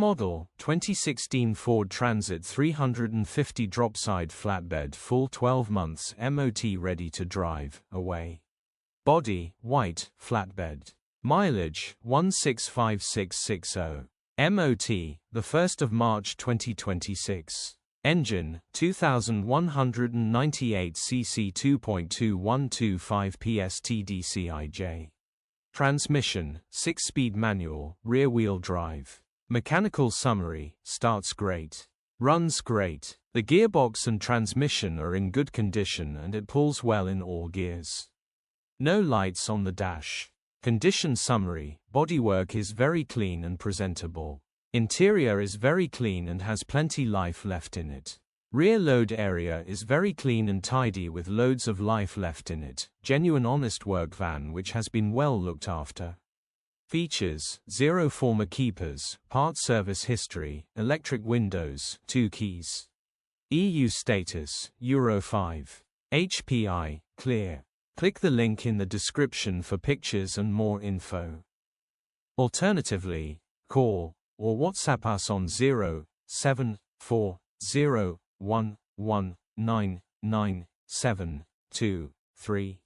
model, 2016 Ford Transit 350 Dropside Flatbed, full 12 months MOT, ready to drive away. Body, white, flatbed. Mileage, 165660. MOT, the 1st of March 2026. Engine, 2198 cc 2.2125 PS TDCI-J. Transmission, 6-speed manual, rear-wheel drive. Mechanical summary, starts great. Runs great. The gearbox and transmission are in good condition and it pulls well in all gears. No lights on the dash. Condition summary, bodywork is very clean and presentable. Interior is very clean and has plenty life left in it. Rear load area is very clean and tidy with loads of life left in it. Genuine honest work van which has been well looked after. Features, 0 former keepers, part service history, electric windows, 2 keys. EU status, Euro 5. HPI, clear. Click the link in the description for pictures and more info. Alternatively, call or WhatsApp us on 07401199723.